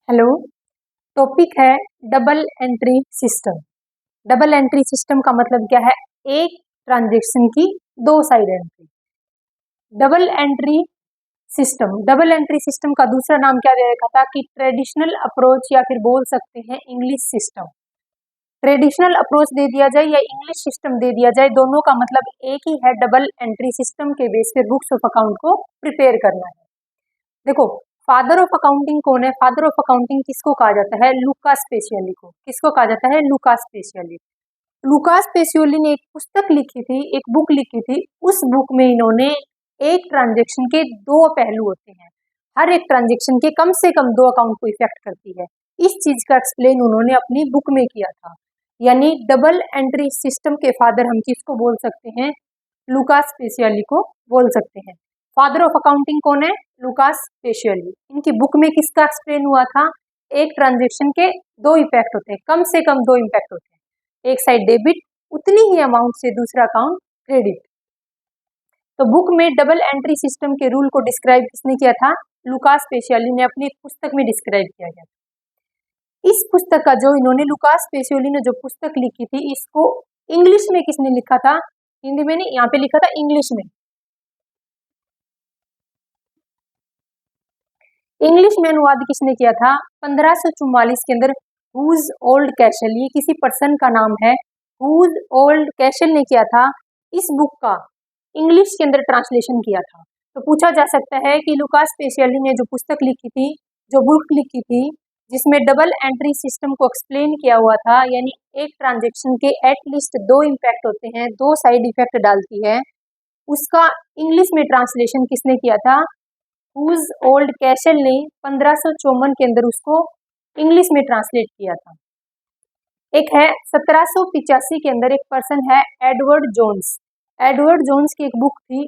Hello. Topic है double entry system. Double entry system का मतलब क्या है? एक ट्रांजैक्शन की दो side entry. Double entry system का दूसरा नाम क्या दे रखा था कि ट्रेडिशनल अप्रोच, या फिर बोल सकते हैं इंग्लिश सिस्टम। ट्रेडिशनल अप्रोच दे दिया जाए या इंग्लिश सिस्टम दे दिया जाए, दोनों का मतलब एक ही है। डबल एंट्री सिस्टम के बेस पे बुक्स ऑफ अकाउंट को प्रिपेयर करना है। देखो, फादर ऑफ अकाउंटिंग कौन है? फादर ऑफ अकाउंटिंग किसको कहा जाता है? लुकास पेसियोली को। किसको कहा जाता है? Lucas Pacioli. लुकास पेसियोली ने एक पुस्तक लिखी थी, एक बुक लिखी थी। उस बुक में इन्होंने एक ट्रांजैक्शन के दो पहलू होते हैं, हर एक ट्रांजैक्शन के कम से कम दो अकाउंट को इफेक्ट करती है, इस चीज का एक्सप्लेन उन्होंने अपनी बुक में किया था। यानी डबल एंट्री सिस्टम के फादर हम किसको बोल सकते हैं? लुकास पेसियोली को बोल सकते हैं। फादर ऑफ अकाउंटिंग कौन है? Lucas Pacioli. इनकी बुक में किसका एक्सप्लेन हुआ था? एक ट्रांजैक्शन के दो इफेक्ट होते हैं, कम से कम दो इम्पैक्ट होते हैं। एक साइड डेबिट उतनी ही अमाउंट से, दूसरा अकाउंट क्रेडिट। तो बुक में डबल एंट्री सिस्टम के रूल को डिस्क्राइब किसने किया था? लुकास पेसियोली ने अपनी पुस्तक में डिस्क्राइब किया गया। इस पुस्तक का जो इन्होंने लुकास पेसियोली ने जो पुस्तक लिखी थी, इसको इंग्लिश में किसने लिखा था? हिंदी में नहीं, यहाँ पे लिखा था इंग्लिश में। इंग्लिश में अनुवाद किसने किया था? 1544 के अंदर हुज ओल्ड कैशल, ये किसी पर्सन का नाम है, हुज ओल्ड कैशल ने किया था। इस बुक का इंग्लिश के अंदर ट्रांसलेशन किया था। तो पूछा जा सकता है कि लुकास पेसियोली ने जो पुस्तक लिखी थी, जो बुक लिखी थी, जिसमें डबल एंट्री सिस्टम को एक्सप्लेन किया हुआ था, यानी एक ट्रांजेक्शन के एटलीस्ट दो इम्पैक्ट होते हैं, दो साइड इफेक्ट डालती है, उसका इंग्लिश में ट्रांसलेशन किसने किया था? हुज ओल्ड कैशल ने 1554 के अंदर उसको इंग्लिश में ट्रांसलेट किया था। एक है 1785 के अंदर एक पर्सन है एडवर्ड जोन्स। एडवर्ड जोन्स की एक बुक थी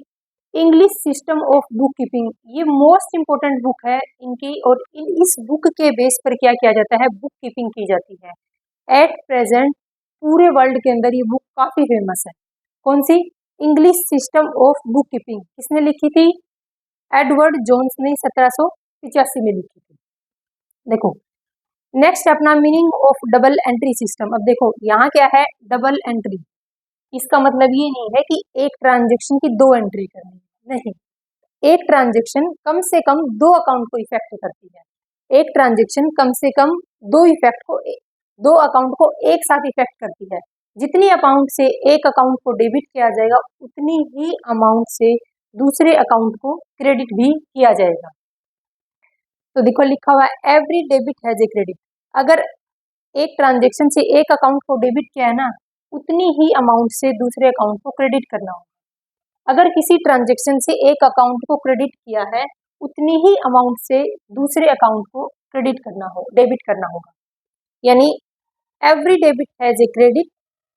English system of book keeping. ये मोस्ट इंपोर्टेंट बुक है इनकी, और इस बुक के बेस पर क्या किया जाता है? बुक कीपिंग की जाती है। एट प्रेजेंट पूरे वर्ल्ड के अंदर ये बुक काफी फेमस है। कौन सी? English system of book keeping. किसने लिखी थी? एडवर्ड जोन्स ने 1785 में लिखी थी। देखो, नेक्स्ट अपना meaning of double entry system. अब देखो यहाँ क्या है? Double entry. इसका मतलब ये नहीं है कि एक ट्रांजेक्शन की दो एंट्री करनी है, नहीं। एक ट्रांजेक्शन कम से कम दो अकाउंट को इफेक्ट करती है। एक ट्रांजेक्शन कम से कम दो अकाउंट को एक साथ इफेक्ट करती है। जितनी अमाउंट से एक अकाउंट को डेबिट किया जाएगा, उतनी ही अमाउंट से दूसरे अकाउंट को क्रेडिट भी किया जाएगा। तो देखो लिखा हुआ है every debit has a credit. अगर एक ट्रांजेक्शन से एक अकाउंट को डेबिट किया है ना, उतनी ही अमाउंट से दूसरे अकाउंट को क्रेडिट करना होगा। अगर किसी ट्रांजेक्शन से एक अकाउंट को क्रेडिट किया है, उतनी ही अमाउंट से दूसरे अकाउंट को डेबिट करना होगा। यानी every debit has a credit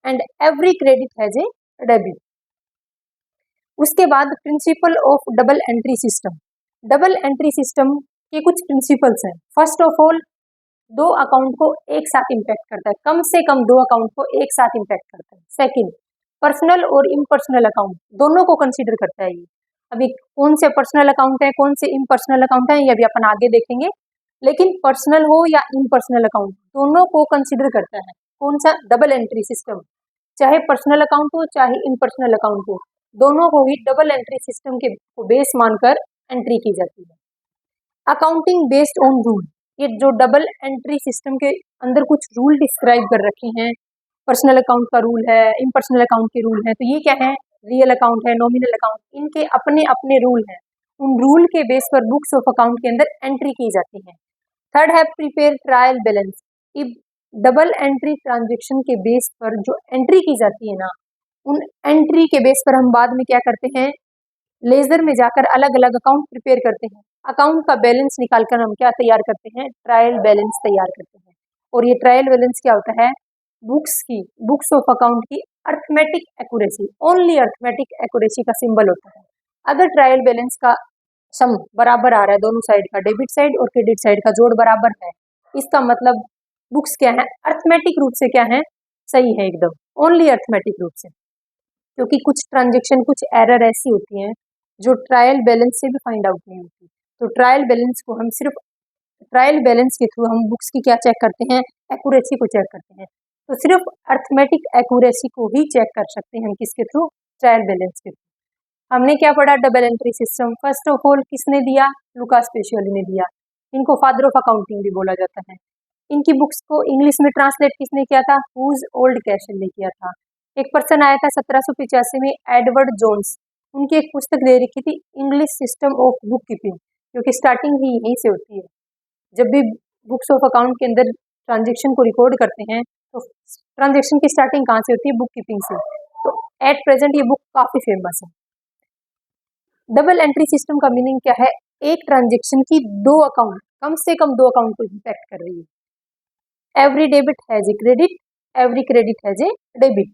and every credit has a debit. उसके बाद principle of double entry system. Double entry system के कुछ प्रिंसिपल्स हैं। फर्स्ट ऑफ ऑल, दो अकाउंट को एक साथ इम्पैक्ट करता है, कम से कम दो अकाउंट को एक साथ इम्पैक्ट करता है। सेकंड, पर्सनल और इम्पर्सनल अकाउंट दोनों को कंसीडर करता है ये। अभी कौन से पर्सनल अकाउंट है, कौन से इम्पर्सनल अकाउंट है, ये अभी अपन आगे देखेंगे। लेकिन पर्सनल हो या इम्पर्सनल अकाउंट, दोनों को कंसीडर करता है कौन सा? Double entry system. चाहे पर्सनल अकाउंट हो चाहे इम्पर्सनल अकाउंट हो, दोनों को ही डबल एंट्री सिस्टम के बेस मानकर एंट्री की जाती है। अकाउंटिंग बेस्ड ऑन रूल, ये जो डबल एंट्री सिस्टम के अंदर कुछ रूल डिस्क्राइब कर रखे हैं। पर्सनल अकाउंट का रूल है, इम्पर्सनल अकाउंट के रूल है। तो ये क्या है? रियल अकाउंट है, नॉमिनल अकाउंट, इनके अपने अपने रूल हैं। उन रूल के बेस पर बुक्स ऑफ अकाउंट के अंदर एंट्री की जाती है। थर्ड है prepare trial balance. Double entry transaction के बेस पर जो एंट्री की जाती है ना, उन एंट्री के बेस पर हम बाद में क्या करते हैं? लेजर में जाकर अलग अलग अकाउंट प्रिपेयर करते हैं। अकाउंट का बैलेंस निकालकर हम क्या तैयार करते हैं? ट्रायल बैलेंस तैयार करते हैं। और ये ट्रायल बैलेंस क्या होता है? बुक्स ऑफ अकाउंट की arithmetic accuracy, only arithmetic accuracy का सिंबल होता है। अगर ट्रायल बैलेंस का सम बराबर आ रहा है, दोनों साइड का, डेबिट साइड और क्रेडिट साइड का जोड़ बराबर है, इसका मतलब बुक्स क्या है? अर्थमेटिक रूप से क्या है? सही है एकदम, ओनली अर्थमेटिक रूप से। क्योंकि कुछ ट्रांजेक्शन, कुछ एरर ऐसी होती हैं जो ट्रायल बैलेंस से भी फाइंड आउट नहीं होती। तो ट्रायल बैलेंस को हम सिर्फ ट्रायल बैलेंस के थ्रू हम बुक्स की क्या चेक करते हैं, एक्यूरेसी को चेक करते हैं। तो सिर्फ अर्थमेटिक एक्यूरेसी को ही चेक कर सकते हैं हम किसके थ्रू, ट्रायल बैलेंस के थ्रू। हमने क्या पढ़ा, double entry system. First of all किसने दिया, लुकास पेशियोली ने दिया। इनको फादर ऑफ अकाउंटिंग भी बोला जाता है। इनकी बुक्स को इंग्लिश में ट्रांसलेट किसने किया था, हुज ओल्ड कैशल ने किया था। एक पर्सन आया था 1785 में, एडवर्ड जोन्स। उनकी एक पुस्तक दे रखी थी, English system of book keeping, क्योंकि स्टार्टिंग ही यहीं से होती है। जब भी बुक्स ऑफ अकाउंट के अंदर ट्रांजेक्शन को रिकॉर्ड करते हैं तो ट्रांजेक्शन की स्टार्टिंग कहाँ से होती है, बुक कीपिंग से। तो एट प्रेजेंट ये बुक काफी फेमस है। डबल एंट्री सिस्टम का मीनिंग क्या है, एक ट्रांजेक्शन की दो अकाउंट, कम से कम दो अकाउंट को इम्पैक्ट कर रही है। Every debit has a credit, every credit has a debit.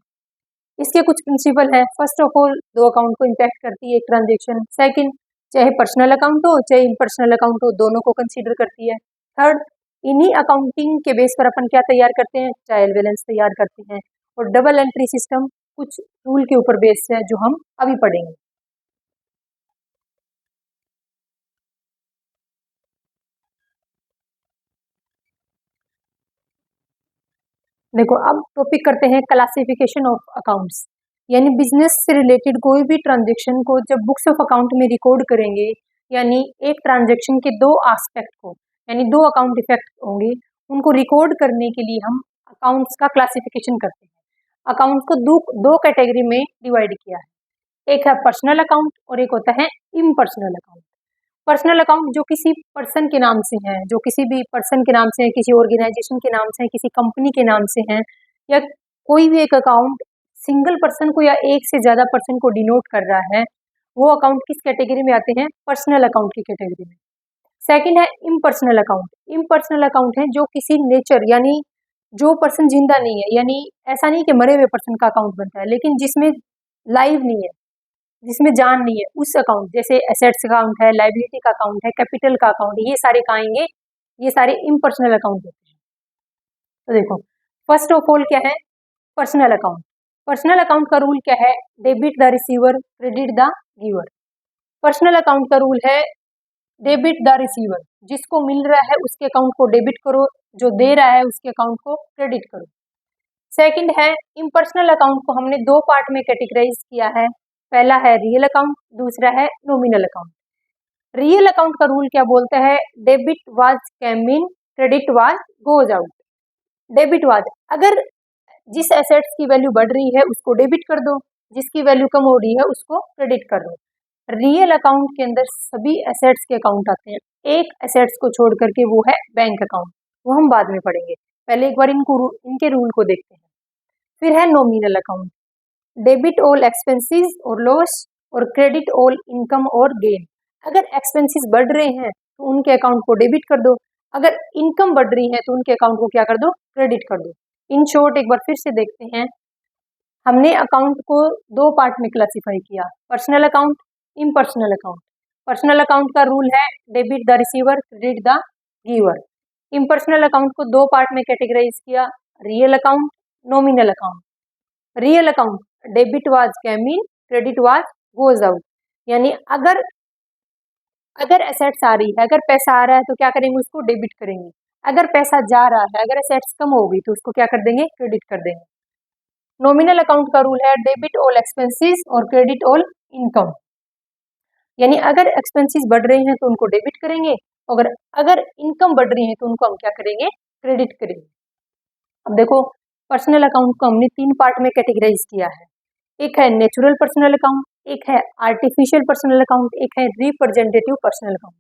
इसके कुछ प्रिंसिपल है। फर्स्ट ऑफ ऑल दो अकाउंट को इम्पैक्ट करती है एक ट्रांजेक्शन। सेकंड, चाहे पर्सनल अकाउंट हो चाहे इम्पर्सनल अकाउंट हो, दोनों को कंसीडर करती है। थर्ड, इन्हीं अकाउंटिंग के बेस पर अपन क्या तैयार करते हैं, ट्रायल बैलेंस तैयार करते हैं। और डबल एंट्री सिस्टम कुछ रूल के ऊपर बेस है जो हम अभी पढ़ेंगे। देखो अब टॉपिक करते हैं क्लासिफिकेशन ऑफ अकाउंट्स, यानी बिजनेस से रिलेटेड कोई भी ट्रांजेक्शन को जब बुक्स ऑफ अकाउंट में रिकॉर्ड करेंगे, यानी एक ट्रांजेक्शन के दो एस्पेक्ट को, यानी दो अकाउंट इफेक्ट होंगे, उनको रिकॉर्ड करने के लिए हम अकाउंट्स का क्लासिफिकेशन करते हैं। अकाउंट को दो कैटेगरी में डिवाइड किया है, एक है पर्सनल अकाउंट और एक होता है इम्पर्सनल अकाउंट। पर्सनल अकाउंट जो किसी पर्सन के नाम से है, जो किसी भी पर्सन के नाम से है, किसी ऑर्गेनाइजेशन के नाम से है, किसी कंपनी के नाम से है, या कोई भी एक अकाउंट सिंगल पर्सन को या एक से ज्यादा पर्सन को डिनोट कर रहा है, वो अकाउंट किस कैटेगरी में आते हैं, पर्सनल अकाउंट की कैटेगरी में। सेकंड है इम्पर्सनल अकाउंट। इम्पर्सनल अकाउंट है जो किसी नेचर, यानी जो पर्सन जिंदा नहीं है, यानी ऐसा नहीं कि मरे हुए पर्सन का अकाउंट बनता है, लेकिन जिसमें लाइव नहीं है, जिसमें जान नहीं है, उस अकाउंट, जैसे एसेट्स अकाउंट है, लाइबिलिटी का अकाउंट है, कैपिटल का अकाउंट, ये सारे कहाँ आएंगे, ये सारे इम्पर्सनल अकाउंट होते हैं। तो देखो फर्स्ट ऑफ ऑल क्या है, पर्सनल अकाउंट। पर्सनल अकाउंट का रूल क्या है, debit the receiver, credit the giver. Personal account का रूल है डेबिट द रिसीवर, जिसको मिल रहा है उसके अकाउंट को डेबिट करो, जो दे रहा है उसके अकाउंट को क्रेडिट करो। सेकंड है इम्पर्सनल अकाउंट को हमने दो पार्ट में कैटेगराइज किया है, पहला है रियल अकाउंट, दूसरा है नॉमिनल अकाउंट। रियल अकाउंट का रूल क्या बोलता है, debit was came in, credit was goes out. Debit was, अगर जिस एसेट्स की वैल्यू बढ़ रही है उसको डेबिट कर दो, जिसकी वैल्यू कम हो रही है उसको क्रेडिट कर दो। रियल अकाउंट के अंदर सभी एसेट्स के अकाउंट आते हैं, एक एसेट्स को छोड़ करके, वो है बैंक अकाउंट, वो हम बाद में पढ़ेंगे। पहले एक बार इनके रूल को देखते हैं। फिर है nominal account, debit all expenses और लॉस और क्रेडिट ऑल इनकम और गेन। अगर एक्सपेंसेस बढ़ रहे हैं तो उनके अकाउंट को डेबिट कर दो, अगर इनकम बढ़ रही है तो उनके अकाउंट को क्या कर दो, क्रेडिट कर दो। इन शॉर्ट एक बार फिर से देखते हैं, हमने अकाउंट को दो पार्ट में क्लासिफाई किया, personal account, impersonal account. Personal account का रूल है debit the receiver, credit the giver. Impersonal account को दो पार्ट में कैटेगराइज किया, real account, nominal account. Real account, debit was came in, credit was goes out, यानी अगर assets आ रही है, अगर पैसा आ रहा है तो क्या करेंगे, उसको डेबिट करेंगे। अगर पैसा जा रहा है, अगर एसेट्स कम हो गई तो उसको क्या कर देंगे, क्रेडिट कर देंगे। नॉमिनल अकाउंट का रूल है डेबिट ऑल एक्सपेंसेस और क्रेडिट ऑल इनकम, यानी अगर एक्सपेंसेस बढ़ रहे हैं तो उनको डेबिट करेंगे, और अगर इनकम बढ़ रही है तो उनको हम क्या करेंगे, क्रेडिट करेंगे। अब देखो पर्सनल अकाउंट को हमने तीन पार्ट में कैटेगराइज किया है, एक है नेचुरल पर्सनल अकाउंट, एक है आर्टिफिशियल पर्सनल अकाउंट, एक है रिप्रेजेंटेटिव पर्सनल अकाउंट।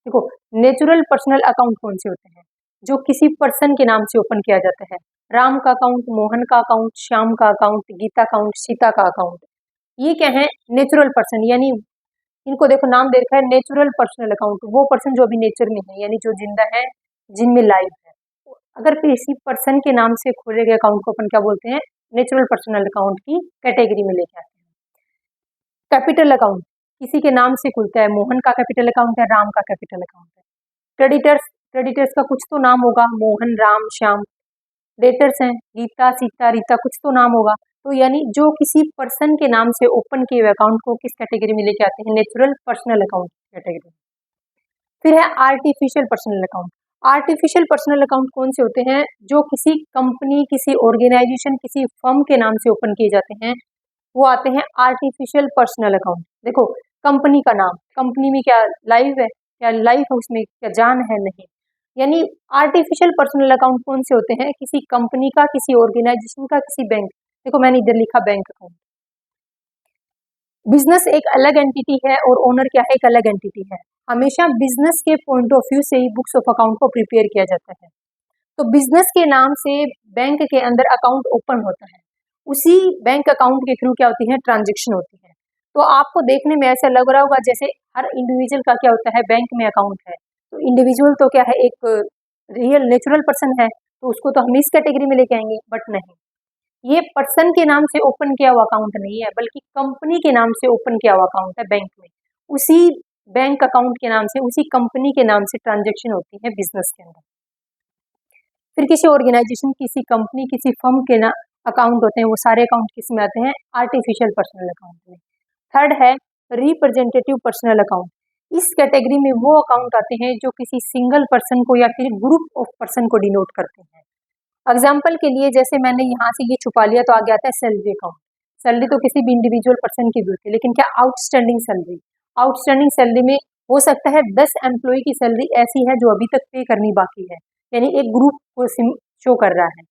देखो नेचुरल पर्सनल अकाउंट कौन से होते हैं, जो किसी पर्सन के नाम से ओपन किया जाता है, राम का अकाउंट, मोहन का अकाउंट, श्याम का अकाउंट, गीता अकाउंट, सीता का अकाउंट। ये क्या है, नेचुरल पर्सन, यानी इनको देखो नाम दे रखा है नेचुरल पर्सनल अकाउंट, वो पर्सन जो अभी नेचर में है, यानी जो जिंदा है, जिनमें लाइफ है। अगर किसी पर्सन के नाम से खोले गए अकाउंट को अपन क्या बोलते हैं, नेचुरल पर्सनल अकाउंट की कैटेगरी में लेके आते हैं। कैपिटल अकाउंट किसी के नाम से खुलता है, मोहन का कैपिटल अकाउंट है, राम का कैपिटल अकाउंट है। क्रेडिटर्स का कुछ तो नाम होगा, मोहन, राम, श्याम। डेटर्स हैं, गीता, सीता, रीता, कुछ तो नाम होगा। तो यानी जो किसी पर्सन के नाम से ओपन किए हुए अकाउंट को किस कैटेगरी में लेके आते हैं, नेचुरल पर्सनल अकाउंट कैटेगरी। फिर है artificial personal account. Artificial personal account कौन से होते हैं? जो किसी कंपनी, किसी ऑर्गेनाइजेशन, किसी फर्म के नाम से ओपन किए जाते हैं, वो आते हैं आर्टिफिशियल पर्सनल अकाउंट। देखो, कंपनी का नाम, कंपनी में क्या लाइव है? क्या लाइफ है उसमें? क्या जान है? नहीं। यानी आर्टिफिशियल पर्सनल अकाउंट कौन से होते हैं? किसी कंपनी का, किसी ऑर्गेनाइजेशन का, किसी बैंक। देखो मैंने इधर लिखा बैंक अकाउंट। बिजनेस एक अलग एंटिटी है और ओनर क्या है? एक अलग एंटिटी है। हमेशा बिजनेस के पॉइंट ऑफ व्यू से ही बुक्स ऑफ अकाउंट को प्रिपेयर किया जाता है। तो बिजनेस के नाम से बैंक के अंदर अकाउंट ओपन होता है, उसी बैंक अकाउंट के थ्रू क्या होती है? ट्रांजेक्शन होती है। तो आपको देखने में ऐसा लग रहा होगा जैसे हर इंडिविजुअल का क्या होता है? बैंक में अकाउंट है। तो इंडिविजुअल तो क्या है? एक रियल नेचुरल पर्सन है, तो उसको तो हम इस कैटेगरी में लेके आएंगे, बट नहीं, ये पर्सन के नाम से ओपन किया हुआ अकाउंट नहीं है, बल्कि कंपनी के नाम से ओपन किया हुआ अकाउंट है बैंक में। उसी बैंक अकाउंट के नाम से, उसी कंपनी के नाम से ट्रांजेक्शन होती है बिजनेस के अंदर। फिर किसी ऑर्गेनाइजेशन, किसी कंपनी, किसी फर्म के ना अकाउंट होते हैं, वो सारे अकाउंट किस में आते हैं? आर्टिफिशियल पर्सनल अकाउंट में। थर्ड है रिप्रेजेंटेटिव पर्सनल अकाउंट। इस कैटेगरी में वो अकाउंट आते हैं जो किसी सिंगल पर्सन को या फिर ग्रुप ऑफ पर्सन को डिनोट करते हैं। एग्जाम्पल के लिए जैसे मैंने यहाँ से ये छुपा लिया तो आगे आता है सैलरी अकाउंट। सैलरी तो किसी भी इंडिविजुअल पर्सन की भी होती है, लेकिन क्या आउटस्टैंडिंग सैलरी? आउटस्टैंडिंग सैलरी में हो सकता है 10 एम्प्लॉय की सैलरी ऐसी है जो अभी तक पे करनी बाकी है, यानी एक ग्रुप को शो कर रहा है।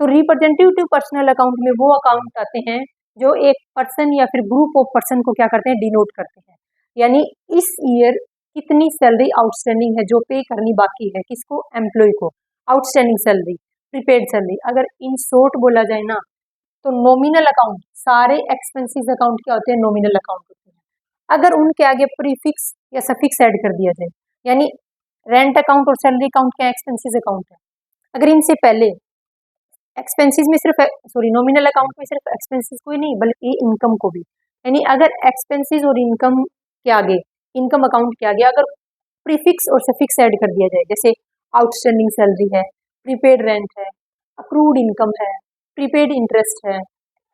तो रिप्रेजेंटेटिव पर्सनल अकाउंट में वो अकाउंट आते हैं जो एक पर्सन या फिर ग्रुप ऑफ पर्सन को क्या करते हैं? डिनोट करते हैं। यानी इस ईयर कितनी सैलरी आउटस्टैंडिंग है जो पे करनी बाकी है, किसको? एम्प्लॉय को। Outstanding salary, prepaid salary. अगर इन शॉर्ट बोला जाए ना, तो नॉमिनल अकाउंट, सारे एक्सपेंसेस अकाउंट क्या होते हैं? नॉमिनल अकाउंट होते हैं। अगर उनके आगे प्रीफिक्स या सफिक्स ऐड कर दिया जाए, यानी रेंट अकाउंट और सैलरी अकाउंट क्या एक्सपेंसेस अकाउंट है, अगर इनसे पहले एक्सपेंसेस में सिर्फ नॉमिनल अकाउंट में सिर्फ एक्सपेंसेस को ही नहीं बल्कि इनकम को भी, यानी अगर एक्सपेंसेस और इनकम के आगे, इनकम अकाउंट के आगे अगर प्रीफिक्स और सफिक्स ऐड कर दिया जाए, जैसे आउटस्टैंडिंग सैलरी है, प्रीपेड रेंट है, अक्रूड इनकम है, प्रीपेड इंटरेस्ट है,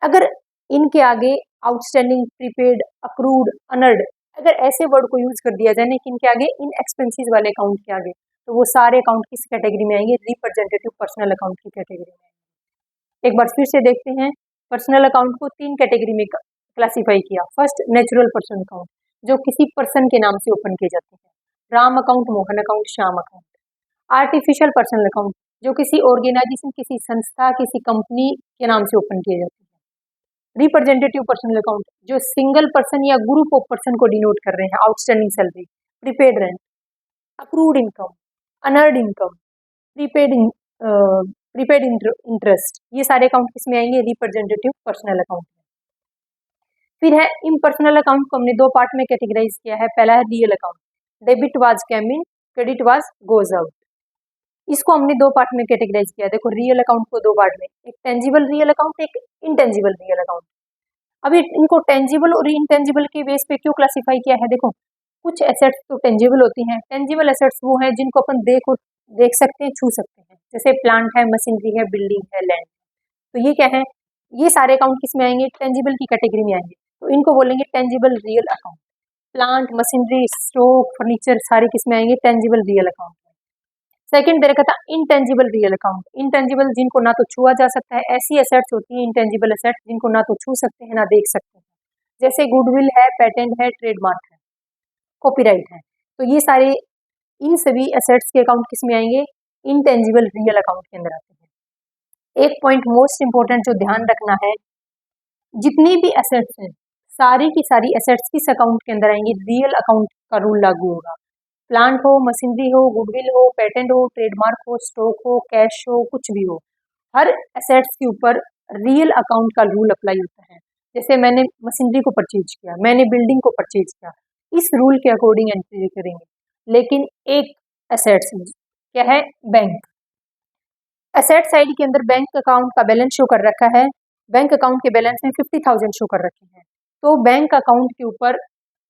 अगर इनके आगे आउटस्टैंडिंग, प्रीपेड, अक्रूड, अनर्ड, अगर ऐसे वर्ड को यूज कर दिया जाए ना कि इनके आगे, इन एक्सपेंसेस वाले अकाउंट के आगे, तो वो सारे अकाउंट किस कैटेगरी में आएंगे? रिप्रेजेंटेटिव पर्सनल अकाउंट की कैटेगरी में। एक बार फिर से देखते हैं, पर्सनल अकाउंट को 3 कैटेगरी में क्लासिफाई किया। फर्स्ट, नेचुरल पर्सन अकाउंट, जो किसी पर्सन के नाम से ओपन किए जाते हैं, Ram account, Mohan account, Shyam account. Artificial personal account, जो किसी ऑर्गेनाइजेशन, किसी संस्था, किसी कंपनी के नाम से ओपन किए जाते हैं। रिप्रेजेंटेटिव पर्सनल अकाउंट, जो सिंगल पर्सन या ग्रुप ऑफ पर्सन को डिनोट कर रहे हैं, outstanding salary, prepaid rent, accrued income, honoured income, prepaid prepaid interest, ये सारे अकाउंट किसमें आएंगे? रिप्रेजेंटेटिव पर्सनल अकाउंट में। फिर है इम्पर्सनल अकाउंट को हमने 2 पार्ट में कैटेगराइज किया है। पहला है real account, debit was came in, credit was goes out. इसको हमने 2 पार्ट में कैटेगराइज किया। देखो रियल अकाउंट को 2 पार्ट में, एक टेंजिबल रियल अकाउंट, एक इंटेंजिबल रियल अकाउंट। अभी इनको टेंजिबल और इंटेंजिबल के बेस पे क्यों क्लासिफाई किया है? देखो कुछ एसेट्स तो टेंजिबल होती हैं। टेंजिबल एसेट्स वो हैं जिनको अपन देख सकते हैं, छू सकते हैं, जैसे प्लांट है, मशीनरी है, बिल्डिंग है, लैंड। तो ये क्या है? ये सारे अकाउंट किस में आएंगे? टेंजिबल की कैटेगरी में आएंगे। तो इनको बोलेंगे tangible real account. Plant, machinery, stock, furniture सारे किस में आएंगे? Tangible real account. सेकंड दे रखा था इंटेंजिबल रियल अकाउंट। इंटेंजिबल जिनको ना तो छुआ जा सकता है, ऐसी एसेट्स होती हैं इंटेंजिबल एसेट्स जिनको ना तो छू सकते हैं ना देख सकते हैं, जैसे गुडविल है, पेटेंट है, ट्रेडमार्क है, कॉपीराइट है। तो ये सारे, इन सभी एसेट्स के अकाउंट किस में आएंगे? इंटेंजिबल रियल अकाउंट के अंदर आते हैं। एक पॉइंट मोस्ट इंपॉर्टेंट जो ध्यान रखना है, जितनी भी एसेट्स हैं सारी की सारी एसेट्स किस अकाउंट के अंदर आएंगी? रियल अकाउंट का रूल लागू होगा। प्लांट हो, मशीनरी हो, गुडविल हो, पेटेंट हो, ट्रेडमार्क हो, स्टॉक हो, कैश हो, कुछ भी हो, हर एसेट्स के ऊपर रियल अकाउंट का रूल अप्लाई होता है। जैसे मैंने मशीनरी को परचेज किया, मैंने बिल्डिंग को परचेज किया, इस रूल के अकॉर्डिंग एंट्री करेंगे। लेकिन एक एसेट्स क्या है? बैंक। एसेट साइड के अंदर बैंक अकाउंट का बैलेंस शो कर रखा है, बैंक अकाउंट के बैलेंस में 50,000 शो कर रखे हैं, तो बैंक अकाउंट के ऊपर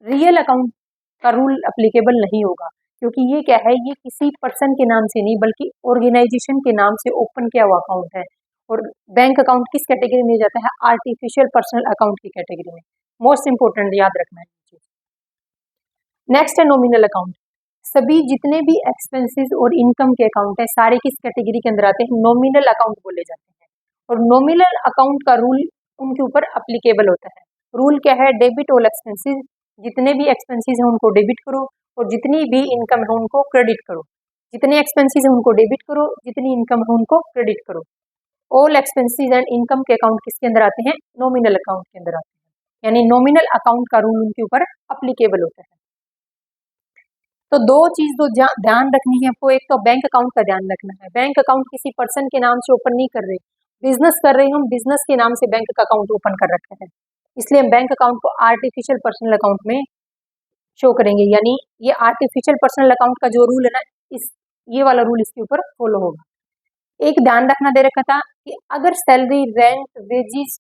रियल अकाउंट का रूल अप्लीकेबल नहीं होगा, क्योंकि ये क्या है? ये किसी पर्सन के नाम से नहीं बल्कि ऑर्गेनाइजेशन के नाम से ओपन किया हुआ अकाउंट है। और बैंक अकाउंट किस कैटेगरी में जाता है? आर्टिफिशियल पर्सनल अकाउंट की कैटेगरी में। मोस्ट इंपोर्टेंट याद रखना है चीज। नेक्स्ट है नॉमिनल अकाउंट। सभी जितने भी एक्सपेंसेस और इनकम के अकाउंट है सारे किस कैटेगरी के अंदर आते हैं, नॉमिनल अकाउंट बोले जाते हैं। और नॉमिनल अकाउंट का रूल उनके ऊपर अप्लीकेबल होता है। रूल क्या है, डेबिट ऑल एक्सपेंसेस, जितने भी एक्सपेंसेस हैं उनको डेबिट करो और जितनी भी इनकम है उनको क्रेडिट करो। जितने एक्सपेंसेस हैं उनको डेबिट करो, जितनी इनकम है उनको क्रेडिट करो। ऑल एक्सपेंसेस एंड इनकम के अकाउंट किसके अंदर आते हैं, नॉमिनल अकाउंट के अंदर आते हैं, यानी नॉमिनल अकाउंट का रूल उनके ऊपर अप्लीकेबल होता है। तो दो चीज तो ध्यान रखनी है आपको, एक तो बैंक अकाउंट का ध्यान रखना है। बैंक अकाउंट किसी पर्सन के नाम से ओपन नहीं कर रहे, बिजनेस कर रहे हैं हम, बिजनेस के नाम से बैंक अकाउंट ओपन कर रखा है, इसलिए हम बैंक अकाउंट को आर्टिफिशियल पर्सनल अकाउंट में शो करेंगे। यानी ये आर्टिफिशियल पर्सनल अकाउंट का जो रूल है ना, इस ये वाला रूल इसके ऊपर फॉलो होगा। एक ध्यान रखना दे रखा था कि अगर salary, rent, wages,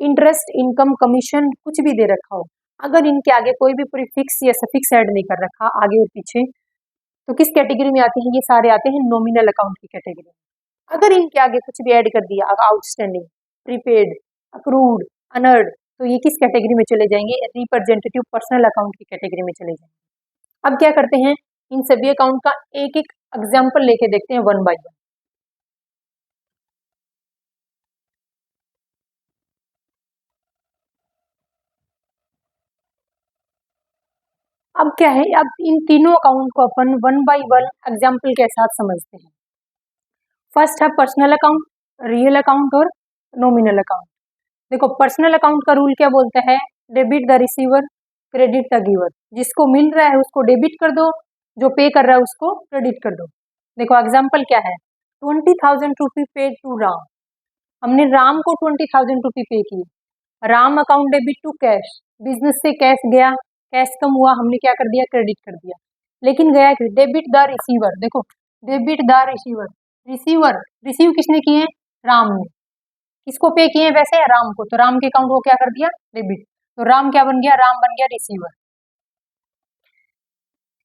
interest, income, commission कुछ भी दे रखा हो, अगर इनके आगे कोई भी प्रीफिक्स या सफिक्स ऐड नहीं कर रखा आगे और पीछे, तो किस कैटेगरी में आते हैं, ये सारे आते हैं नॉमिनल अकाउंट की कैटेगरी में। अगर इनके आगे कुछ भी ऐड कर दिया, आउटस्टैंडिंग, प्रीपेड, अक्रूड, अनर्ड, तो ये किस कैटेगरी में चले जाएंगे, रिप्रेजेंटेटिव पर्सनल अकाउंट की कैटेगरी में चले जाएंगे। अब क्या करते हैं, इन सभी अकाउंट का एक एक एग्जाम्पल लेके देखते हैं वन बाय वन। अब क्या है, अब इन तीनों अकाउंट को अपन वन बाय वन एग्जाम्पल के साथ समझते हैं। फर्स्ट है पर्सनल अकाउंट, रियल अकाउंट और नॉमिनल अकाउंट। देखो पर्सनल अकाउंट का रूल क्या बोलता है, debit the receiver, credit the giver. जिसको मिल रहा है उसको डेबिट कर दो, जो पे कर रहा है उसको क्रेडिट कर दो। देखो एग्जाम्पल क्या है, 20,000 रुपी पेड टू राम, हमने राम को 20,000 रुपी पे किए। Ram account debit to cash, business से कैश गया, कैश कम हुआ, हमने क्या कर दिया, क्रेडिट कर दिया। लेकिन गया डेबिट द रिसीवर, देखो debit the receiver, receiver receive किसने किए, राम ने। किसको पे किए वैसे, राम को, तो राम के अकाउंट को क्या कर दिया, डेबिट। तो राम क्या बन गया, राम बन गया रिसीवर।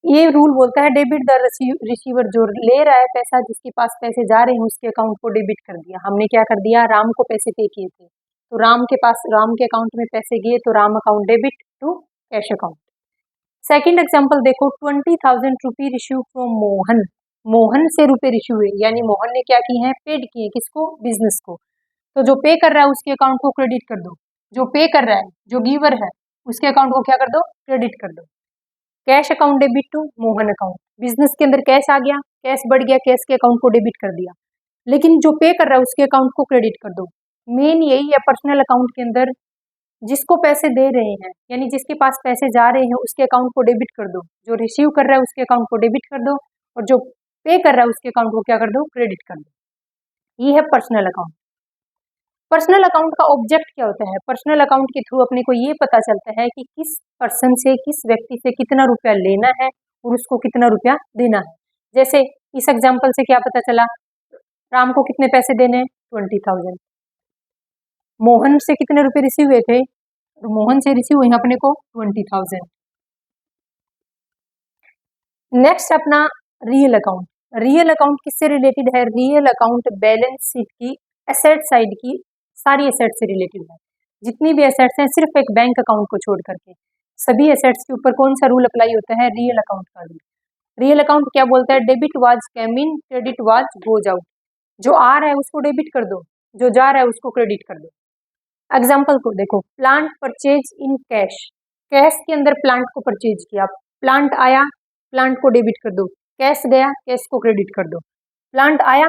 ये रूल बोलता है डेबिट द रिसीवर, जो ले रहा है पैसा, जिसके पास पैसे जा रहे हैं उसके अकाउंट को डेबिट कर दिया। हमने क्या कर दिया, राम को पैसे पे किए थे, तो राम के पास, राम के अकाउंट में पैसे गए, तो Ram account debit to cash account. Second example देखो, 20,000 rupee receive from Mohan, Mohan से रुपए रिसीव हुए, यानी मोहन ने क्या किए हैं, पेड किए, किसको, बिजनेस को। तो जो पे कर रहा है उसके अकाउंट को क्रेडिट कर दो, जो पे कर रहा है, जो गिवर है, उसके अकाउंट को क्या कर दो, क्रेडिट कर दो। Cash account debit to Mohan account, business के अंदर कैश आ गया, कैश बढ़ गया, कैश के अकाउंट को डेबिट कर दिया। लेकिन जो पे कर रहा है उसके अकाउंट को क्रेडिट कर दो। मेन यही है पर्सनल अकाउंट के अंदर, जिसको पैसे दे रहे हैं, यानी जिसके पास पैसे जा रहे हैं उसके अकाउंट को डेबिट कर दो, जो रिसीव कर रहा है उसके अकाउंट को डेबिट कर दो, और जो पे कर रहा है उसके अकाउंट को क्या कर दो, क्रेडिट कर दो। ये है पर्सनल अकाउंट। पर्सनल अकाउंट का ऑब्जेक्ट क्या होता है, पर्सनल अकाउंट के थ्रू अपने को ये पता चलता है कि किस पर्सन से, किस व्यक्ति से कितना रुपया लेना है और उसको कितना रुपया देना है। जैसे इस एग्जाम्पल से क्या पता चला, राम को कितने पैसे देने हैं, 20,000। मोहन से कितने रुपए रिसीव हुए थे, तो मोहन से रिसीव हुए अपने को 20,000। नेक्स्ट अपना रियल अकाउंट। रियल अकाउंट किससे रिलेटेड है, रियल अकाउंट बैलेंस शीट की एसेट साइड की सारी एसेट से रिलेटेड है। जितनी भी एसेट्स हैं, सिर्फ एक बैंक अकाउंट को छोड़ करके सभी एसेट्स के ऊपर कौन सा रूल अप्लाई होता है, रियल अकाउंट का रूल। रियल अकाउंट क्या बोलता है, debit was came in, credit was goes out. जो आ रहा है उसको डेबिट कर दो, जो जा रहा है उसको क्रेडिट कर दो। एग्जाम्पल को देखो, plant purchase in cash, cash के अंदर प्लांट को परचेज किया, प्लांट आया, प्लांट को डेबिट कर दो, कैश गया, कैश को क्रेडिट कर दो। प्लांट आया,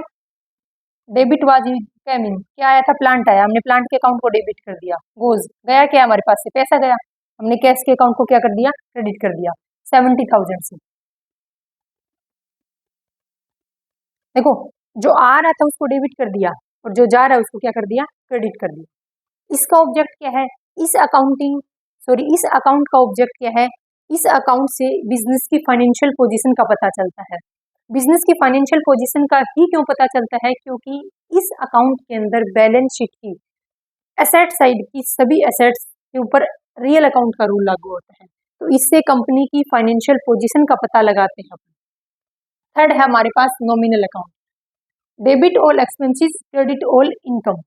डेबिट वाज कैम इन, क्या आया था, प्लांट आया, हमने प्लांट के अकाउंट को डेबिट कर दिया। गोज गया, क्या हमारे पास से पैसा गया, हमने कैश के अकाउंट को क्या कर दिया, क्रेडिट कर दिया 70,000 से। देखो जो आ रहा था उसको डेबिट कर दिया और जो जा रहा है उसको क्या कर दिया, क्रेडिट कर दिया। इसका ऑब्जेक्ट क्या है, इस अकाउंट का ऑब्जेक्ट क्या है, इस अकाउंट से बिजनेस की फाइनेंशियल पोजीशन का पता चलता है। बिजनेस की फाइनेंशियल पोजीशन का ही क्यों पता चलता है, क्योंकि इस अकाउंट के अंदर बैलेंस शीट की एसेट साइड की सभी एसेट्स के ऊपर रियल अकाउंट का रूल लागू होता है। तो इससे कंपनी की फाइनेंशियल पोजीशन का पता लगाते हैं। थर्ड है हमारे पास nominal account, debit all expenses, credit all income.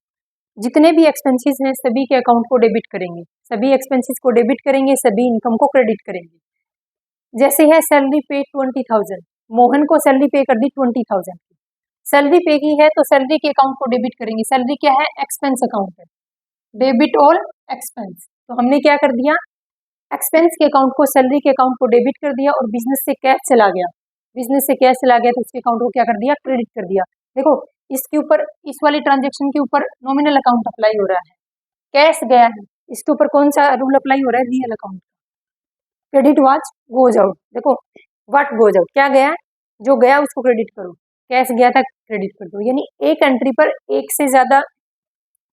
जितने भी एक्सपेंसेस हैं सभी के अकाउंट को डेबिट करेंगे, सभी एक्सपेंसेस को डेबिट करेंगे, सभी इनकम को क्रेडिट करेंगे। जैसे है सैलरी पे 20,000, मोहन को सैलरी पे कर दी 20,000 की। सैलरी पे की है तो सैलरी के अकाउंट को डेबिट करेंगे। सैलरी क्या है? एक्सपेंस अकाउंट है, डेबिट ऑल एक्सपेंस। तो हमने क्या कर दिया, एक्सपेंस के अकाउंट को सैलरी के अकाउंट को डेबिट कर दिया, और बिजनेस से कैश चला गया, बिजनेस से कैश चला गया तो उसके अकाउंट को क्या कर दिया? क्रेडिट कर दिया। देखो इसके ऊपर, इस वाली ट्रांजेक्शन के ऊपर नॉमिनल अकाउंट अप्लाई हो रहा है, कैश गया है, इसके ऊपर कौन सा रूल अप्लाई हो रहा है? Real account. Credit was goes out. देखो व्हाट गोज आउट, क्या गया? जो गया उसको क्रेडिट करो, कैश गया था क्रेडिट कर दो। यानी एक एंट्री पर एक से ज्यादा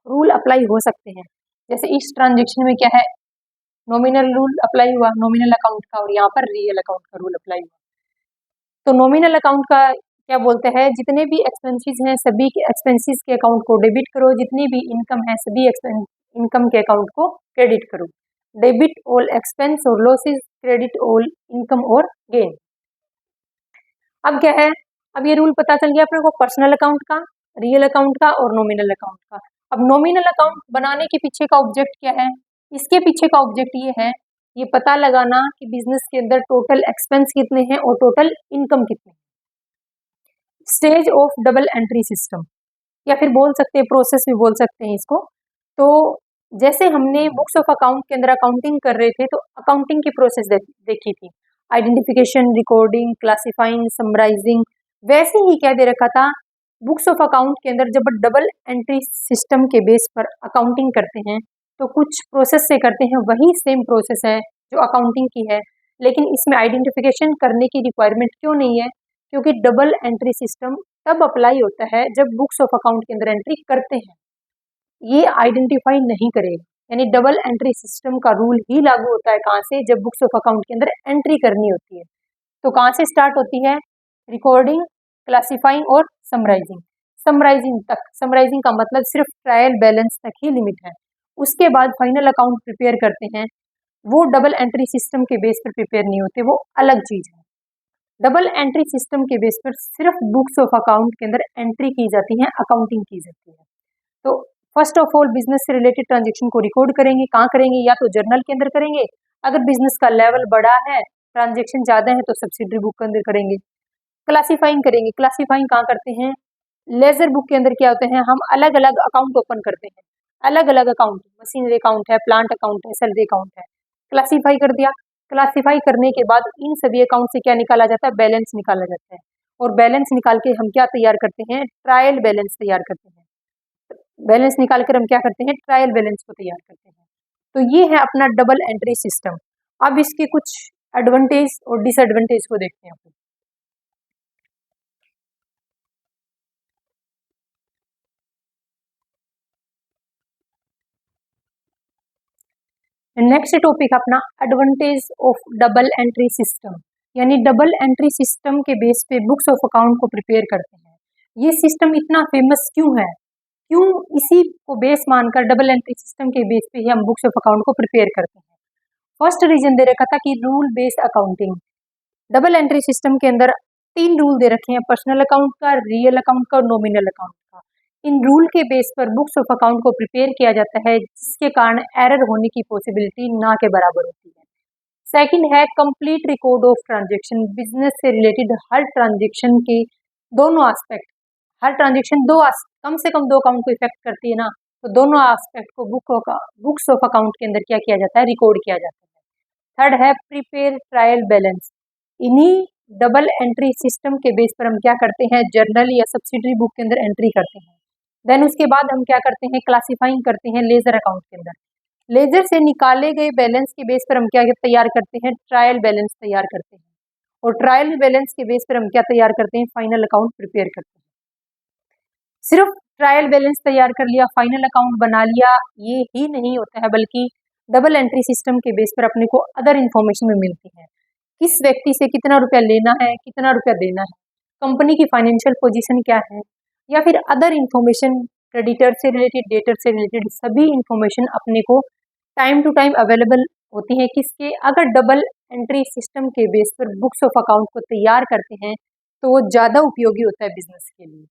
रूल अप्लाई हो सकते हैं। जैसे इस ट्रांजेक्शन में क्या है, नॉमिनल रूल अप्लाई हुआ नॉमिनल अकाउंट का, और यहाँ पर रियल अकाउंट का रूल अप्लाई हुआ। तो नॉमिनल अकाउंट का क्या बोलते हैं, जितने भी एक्सपेंसेस हैं सभी के एक्सपेंसेस के अकाउंट को डेबिट करो, जितनी भी इनकम है सभी इनकम के अकाउंट को क्रेडिट करो। डेबिट ऑल एक्सपेंस और लॉसेस, क्रेडिट ऑल इनकम और गेन। अब क्या है, अब ये रूल पता चल गया अपने को पर्सनल अकाउंट का, रियल अकाउंट का और नॉमिनल अकाउंट का। अब नॉमिनल अकाउंट बनाने के पीछे का ऑब्जेक्ट क्या है? इसके पीछे का ऑब्जेक्ट ये है, ये पता लगाना कि बिजनेस के अंदर टोटल एक्सपेंस कितने हैं और टोटल इनकम कितने हैं। Stage of double entry system, या फिर बोल सकते हैं प्रोसेस भी बोल सकते हैं इसको। तो जैसे हमने बुक्स ऑफ अकाउंट के अंदर अकाउंटिंग कर रहे थे तो अकाउंटिंग की प्रोसेस देखी थी, आइडेंटिफिकेशन, रिकॉर्डिंग, क्लासिफाइंग, समराइजिंग। वैसे ही क्या दे रखा था, बुक्स ऑफ अकाउंट के अंदर जब डबल एंट्री सिस्टम के बेस पर अकाउंटिंग करते हैं तो कुछ प्रोसेस से करते हैं, वही सेम प्रोसेस है जो अकाउंटिंग की है, लेकिन इसमें आइडेंटिफिकेशन करने की रिक्वायरमेंट क्यों नहीं है? क्योंकि डबल एंट्री सिस्टम तब अप्लाई होता है जब बुक्स ऑफ अकाउंट के अंदर एंट्री करते हैं, ये आइडेंटिफाई नहीं करेगा। यानी डबल एंट्री सिस्टम का रूल ही लागू होता है कहाँ से? जब बुक्स ऑफ अकाउंट के अंदर एंट्री करनी होती है। तो कहाँ से स्टार्ट होती है? रिकॉर्डिंग, क्लासिफाइंग और समराइजिंग। समराइजिंग तक, समराइजिंग का मतलब सिर्फ ट्रायल बैलेंस तक ही लिमिट है। उसके बाद फाइनल अकाउंट प्रिपेयर करते हैं, वो डबल एंट्री सिस्टम के बेस पर प्रिपेयर नहीं होते, वो अलग चीज है। डबल एंट्री सिस्टम के बेस पर सिर्फ बुक्स ऑफ अकाउंट के अंदर एंट्री की जाती है, अकाउंटिंग की जाती है। तो फर्स्ट ऑफ ऑल बिजनेस से रिलेटेड ट्रांजेक्शन को रिकॉर्ड करेंगे, कहाँ करेंगे? या तो जर्नल के अंदर करेंगे, अगर बिजनेस का लेवल बड़ा है, ट्रांजेक्शन ज्यादा है तो सब्सिडरी बुक के अंदर करेंगे। क्लासिफाइंग करेंगे, क्लासिफाइंग कहाँ करते हैं? लेजर बुक के अंदर क्या होते हैं, हम अलग अलग अकाउंट ओपन करते हैं, अलग अलग अकाउंट, मशीनरी अकाउंट है, प्लांट अकाउंट है, सैलरी अकाउंट है। क्लासिफाई कर दिया, क्लासिफाई करने के बाद इन सभी अकाउंट से क्या निकाला जाता है? बैलेंस निकाला जाता है, और बैलेंस निकाल के हम क्या तैयार करते हैं? ट्रायल बैलेंस तैयार करते हैं। बैलेंस निकाल कर हम क्या करते हैं? ट्रायल बैलेंस को तैयार करते हैं। तो ये है अपना डबल एंट्री सिस्टम। अब इसके कुछ एडवांटेज और डिसएडवांटेज को देखते हैं अपन। नेक्स्ट टॉपिक अपना advantage of double entry system, यानी डबल एंट्री सिस्टम के बेस पे बुक्स ऑफ अकाउंट को प्रिपेयर करते हैं। ये सिस्टम इतना फेमस क्यों है? क्यों इसी को बेस मानकर डबल एंट्री सिस्टम के बेस पे ही हम बुक्स ऑफ अकाउंट को प्रिपेयर करते हैं? फर्स्ट रीजन दे रखा था कि rule based accounting. Double entry system के अंदर 3 रूल दे रखे हैं, पर्सनल अकाउंट का, रियल अकाउंट का और नॉमिनल अकाउंट का। इन रूल के बेस पर बुक्स ऑफ अकाउंट को प्रिपेयर किया जाता है, जिसके कारण एरर होने की पॉसिबिलिटी ना के बराबर होती है। सेकंड है complete record of transaction. Business से रिलेटेड हर ट्रांजेक्शन के दोनों एस्पेक्ट, हर ट्रांजेक्शन कम से कम 2 अकाउंट को इफेक्ट करती है ना, तो दोनों एस्पेक्ट को बुक्स ऑफ अकाउंट के अंदर क्या किया जाता है? रिकॉर्ड किया जाता है। थर्ड है प्रीपेयर ट्रायल बैलेंस। इन्हीं डबल एंट्री सिस्टम के बेस पर हम क्या करते हैं? जर्नल या सब्सिडरी बुक के अंदर एंट्री करते हैं। देन उसके बाद हम क्या करते हैं? क्लासिफाइंग करते हैं लेजर अकाउंट के अंदर। लेजर से निकाले गए बैलेंस के बेस पर हम क्या तैयार करते हैं? ट्रायल बैलेंस तैयार करते हैं, और ट्रायल बैलेंस के बेस पर हम क्या तैयार करते हैं? फाइनल अकाउंट प्रिपेयर करते हैं। सिर्फ ट्रायल बैलेंस तैयार कर लिया, फाइनल अकाउंट बना लिया, ये ही नहीं होता है, बल्कि डबल एंट्री सिस्टम के बेस पर अपने को अदर इन्फॉर्मेशन भी मिलती है। किस व्यक्ति से कितना रुपया लेना है, कितना रुपया देना है, कंपनी की फाइनेंशियल पोजीशन क्या है, या फिर अदर इन्फॉर्मेशन, क्रेडिटर से रिलेटेड, डेटर से रिलेटेड सभी इन्फॉर्मेशन अपने को टाइम टू टाइम अवेलेबल होती है। किसके? अगर डबल एंट्री सिस्टम के बेस पर बुक्स ऑफ अकाउंट को तैयार करते हैं तो वो ज़्यादा उपयोगी होता है बिजनेस के लिए,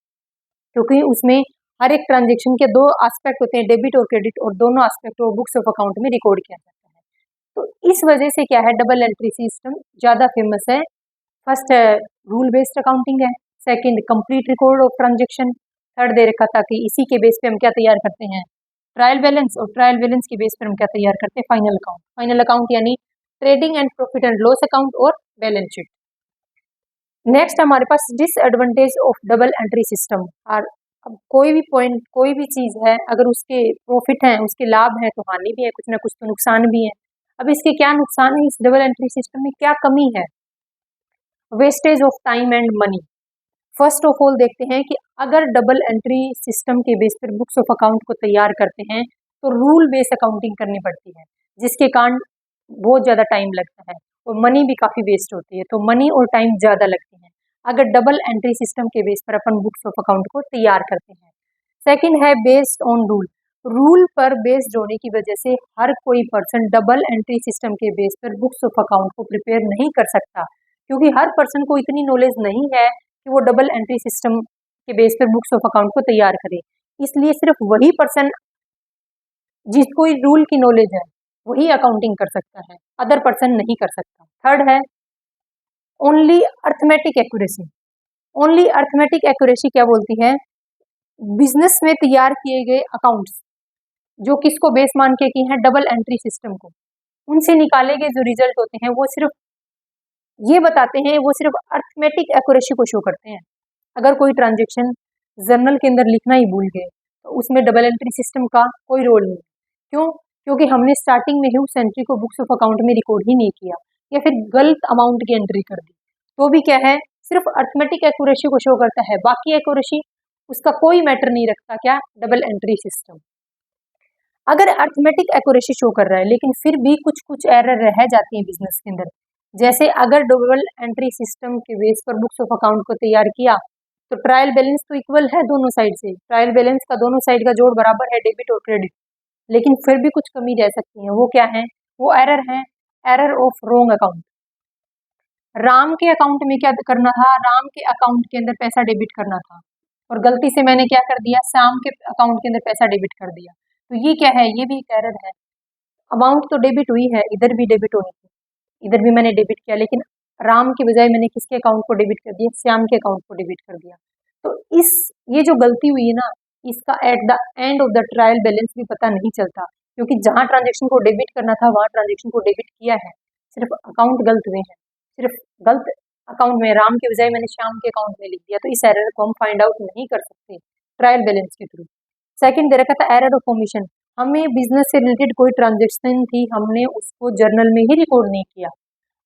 क्योंकि उसमें हर एक ट्रांजेक्शन के 2 एस्पेक्ट होते हैं, डेबिट और क्रेडिट, और दोनों एस्पेक्ट को बुक्स ऑफ अकाउंट में रिकॉर्ड किया जाता है। तो इस वजह से क्या है, डबल एंट्री सिस्टम ज़्यादा फेमस है। फर्स्ट है रूल बेस्ड अकाउंटिंग है, second complete record of transaction, third दे रखा था कि इसी के बेस पे हम क्या तैयार करते हैं, ट्रायल बैलेंस, और ट्रायल बैलेंस के बेस पर हम क्या तैयार करते हैं, फाइनल अकाउंट। फाइनल अकाउंट यानी trading and profit and loss account और बैलेंस शीट। नेक्स्ट हमारे पास disadvantage of double entry system. और अब कोई भी पॉइंट, कोई भी चीज़ है, अगर उसके प्रॉफिट है, उसके लाभ है, तो हानि भी है, कुछ ना कुछ तो नुकसान भी है। अब इसके क्या नुकसान है, इस डबल एंट्री सिस्टम में क्या कमी है? Wastage of time and money. First of all देखते हैं कि अगर डबल एंट्री सिस्टम के बेस पर बुक्स ऑफ अकाउंट को तैयार करते हैं तो रूल बेस अकाउंटिंग करनी पड़ती है, जिसके कारण बहुत ज़्यादा टाइम लगता है और मनी भी काफ़ी वेस्ट होती है, तो मनी और टाइम ज़्यादा लगती है अगर डबल एंट्री सिस्टम के बेस पर अपन बुक्स ऑफ अकाउंट को तैयार करते हैं। सेकंड है बेस्ड ऑन रूल। रूल पर बेस्ड होने की वजह से हर कोई पर्सन डबल एंट्री सिस्टम के बेस पर बुक्स ऑफ अकाउंट को प्रिपेयर नहीं कर सकता, क्योंकि हर पर्सन को इतनी नॉलेज नहीं है कि वो डबल एंट्री सिस्टम के बेस पर बुक्स ऑफ अकाउंट को तैयार करे। इसलिए सिर्फ वही पर्सन जिसको रूल की नॉलेज है वही अकाउंटिंग कर सकता है, अदर पर्सन नहीं कर सकता। थर्ड है only arithmetic accuracy. Only arithmetic accuracy क्या बोलती है, बिजनेस में तैयार किए गए अकाउंट्स जो किसको बेस मान के किए हैं, डबल एंट्री सिस्टम को, उनसे निकाले गए जो रिजल्ट होते हैं वो सिर्फ ये बताते हैं, वो सिर्फ अर्थमेटिक एक्यूरेसी को शो करते हैं। अगर कोई ट्रांजेक्शन जर्नल के अंदर लिखना ही भूल गए तो उसमें डबल एंट्री सिस्टम का कोई रोल नहीं। क्यों? क्योंकि हमने स्टार्टिंग में ही उस एंट्री को बुक्स ऑफ अकाउंट में रिकॉर्ड ही नहीं किया, या फिर गलत अमाउंट की एंट्री कर दी, तो भी क्या है, सिर्फ अर्थमेटिक एक्यूरेसी को शो करता है, बाकी एक्यूरेसी उसका कोई मैटर नहीं रखता। क्या? Double entry system. अगर अर्थमेटिक एक्यूरेसी शो कर रहा है लेकिन फिर भी कुछ कुछ एरर रह जाती है बिजनेस के अंदर, जैसे अगर डबल एंट्री सिस्टम के बेस पर बुक्स ऑफ अकाउंट को तैयार किया तो ट्रायल बैलेंस तो इक्वल है दोनों साइड से, ट्रायल बैलेंस का दोनों साइड का जोड़ बराबर है, डेबिट और क्रेडिट, लेकिन फिर भी कुछ कमी रह सकती है। वो क्या है? वो एरर है, error of wrong account. Ram के अकाउंट में क्या करना था, राम के अकाउंट के अंदर पैसा डेबिट करना था और गलती से मैंने क्या कर दिया, श्याम के अकाउंट के अंदर पैसा डेबिट कर दिया, तो ये क्या है, ये भी एक एरर है। अमाउंट तो डेबिट हुई है, इधर भी डेबिट होनी थी, इधर भी मैंने डेबिट किया, लेकिन राम के बजाय मैंने किसके अकाउंट को डेबिट कर दिया, श्याम के अकाउंट को डेबिट कर दिया। तो इस ये जो गलती हुई है ना, इसका at the end of the trial balance भी पता नहीं चलता, क्योंकि जहां ट्रांजेक्शन को डेबिट करना था वहां ट्रांजेक्शन को डेबिट किया है, सिर्फ अकाउंट गलत हुए हैं, सिर्फ गलत अकाउंट में राम के बजाय मैंने श्याम के अकाउंट में लिख दिया, तो इस एरर को हम फाइंड आउट नहीं कर सकते ट्रायल बैलेंस के थ्रू। सेकंड दे रखा था एरर ऑफ ओमिशन। हमें बिजनेस से रिलेटेड कोई ट्रांजेक्शन थी, हमने उसको जर्नल में ही रिकॉर्ड नहीं किया।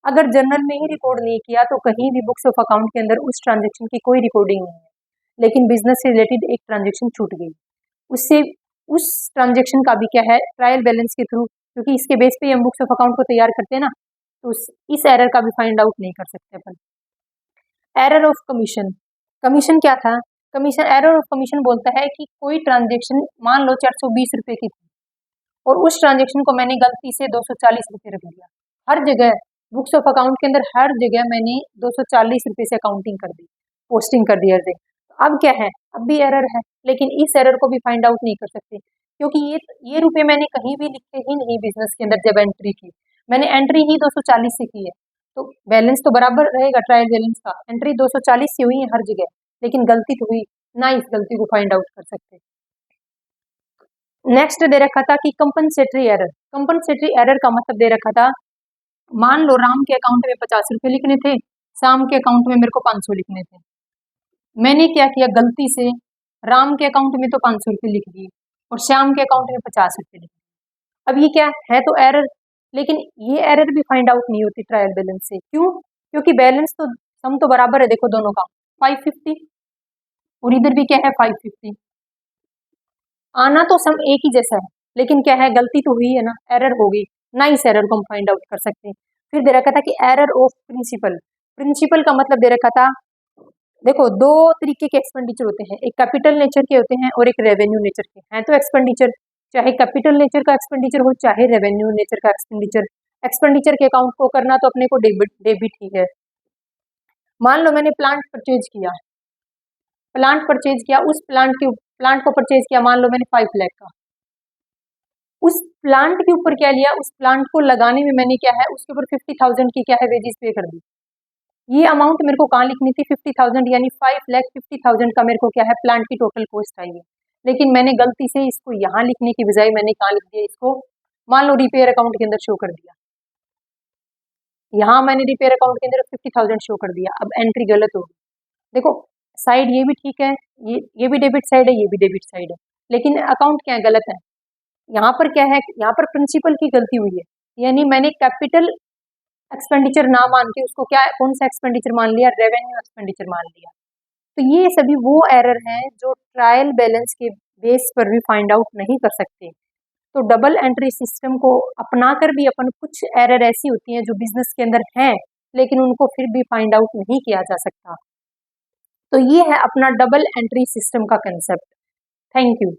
अगर जर्नल में ही रिकॉर्ड नहीं किया तो कहीं भी बुक्स ऑफ अकाउंट के अंदर उस ट्रांजेक्शन की कोई रिकॉर्डिंग नहीं है, लेकिन बिजनेस से रिलेटेड एक ट्रांजेक्शन छूट गई, उससे उस ट्रांजेक्शन का भी क्या है, ट्रायल बैलेंस के थ्रू, क्योंकि इसके बेस पे हम बुक्स ऑफ अकाउंट को तैयार करते हैं ना, तो इस एरर का भी फाइंड आउट नहीं कर सकते अपन। Error of commission. कमीशन क्या था? कमीशन, एरर ऑफ कमीशन बोलता है कि कोई ट्रांजेक्शन मान लो 420 रुपए की थी और उस ट्रांजेक्शन को मैंने गलती से 240 रुपये रख दिया। हर जगह बुक्स ऑफ अकाउंट के अंदर हर जगह मैंने 240 रुपये से अकाउंटिंग कर दी, पोस्टिंग कर दी हर जगह। अब क्या है, अब भी एरर है, लेकिन इस एरर को भी फाइंड आउट नहीं कर सकते, क्योंकि ये रुपये मैंने कहीं भी लिखे ही नहीं बिजनेस के अंदर। जब एंट्री की मैंने एंट्री ही 240 से की है, तो बैलेंस तो बराबर रहेगा ट्रायल बैलेंस का, एंट्री 240 से हुई है हर जगह, लेकिन गलती तो हुई ना, इस गलती को फाइंड आउट कर सकते। नेक्स्ट दे रखा था कि कंपनसेटरी एरर। कंपनसेटरी एरर का मतलब दे रखा था, मान लो राम के अकाउंट में 50 रुपये लिखने थे, श्याम के अकाउंट में मेरे को 500 लिखने थे। मैंने क्या किया, गलती से राम के अकाउंट में तो 500 रुपये लिख दिए और श्याम के अकाउंट में 50 रुपये लिख दिए। अब ये क्या है, तो एरर, लेकिन ये एरर भी फाइंड आउट नहीं होती ट्रायल बैलेंस से। क्यों? क्योंकि बैलेंस तो सम तो बराबर है, देखो दोनों का 550 और इधर भी क्या है 550, आना तो सम एक ही जैसा है, लेकिन क्या है, गलती तो हुई है ना, एरर हो गई ना, इस एरर को हम फाइंड आउट कर सकते हैं। फिर दे रखा था कि एरर ऑफ प्रिंसिपल। प्रिंसिपल का मतलब दे रखा था, देखो दो तरीके के एक्सपेंडिचर होते हैं, एक कैपिटल नेचर के होते हैं और एक रेवेन्यू नेचर के हैं। तो एक्सपेंडिचर चाहे कैपिटल नेचर का एक्सपेंडिचर हो चाहे रेवेन्यू नेचर का एक्सपेंडिचर, एक्सपेंडिचर के अकाउंट को करना तो अपने को डेबिट ही है। मान लो मैंने प्लांट परचेज किया, प्लांट परचेज किया, उस प्लांट को परचेज किया मान लो मैंने 5 लाख का, उस प्लांट के ऊपर क्या लिया, उस प्लांट को लगाने में मैंने क्या है उसके ऊपर 50,000 की क्या है वेजेस पे कर दी। ये अमाउंट मेरे को कहाँ लिखनी थी 50,000, यानी 5,50,000 का मेरे को क्या है प्लांट की टोटल कॉस्ट आई है। लेकिन मैंने गलती से इसको यहाँ लिखने की बजाय मैंने कहाँ लिख दिया इसको, मान लो रिपेयर अकाउंट के अंदर शो कर दिया। यहाँ मैंने रिपेयर अकाउंट के अंदर 50,000 शो कर दिया, अब एंट्री गलत होगी। देखो साइड ये भी ठीक है, ये भी डेबिट साइड है, ये भी डेबिट साइड है, लेकिन अकाउंट क्या है गलत है। यहाँ पर क्या है, यहाँ पर प्रिंसिपल की गलती हुई है, यानी मैंने कैपिटल एक्सपेंडिचर ना मान के उसको क्या कौन सा एक्सपेंडिचर मान लिया, रेवेन्यू एक्सपेंडिचर मान लिया। तो ये सभी वो एरर हैं जो ट्रायल बैलेंस के बेस पर भी फाइंड आउट नहीं कर सकते। तो डबल एंट्री सिस्टम को अपना कर भी अपन कुछ एरर ऐसी होती हैं जो बिजनेस के अंदर हैं लेकिन उनको फिर भी फाइंड आउट नहीं किया जा सकता। तो ये है अपना डबल एंट्री सिस्टम का कंसेप्ट। Thank you.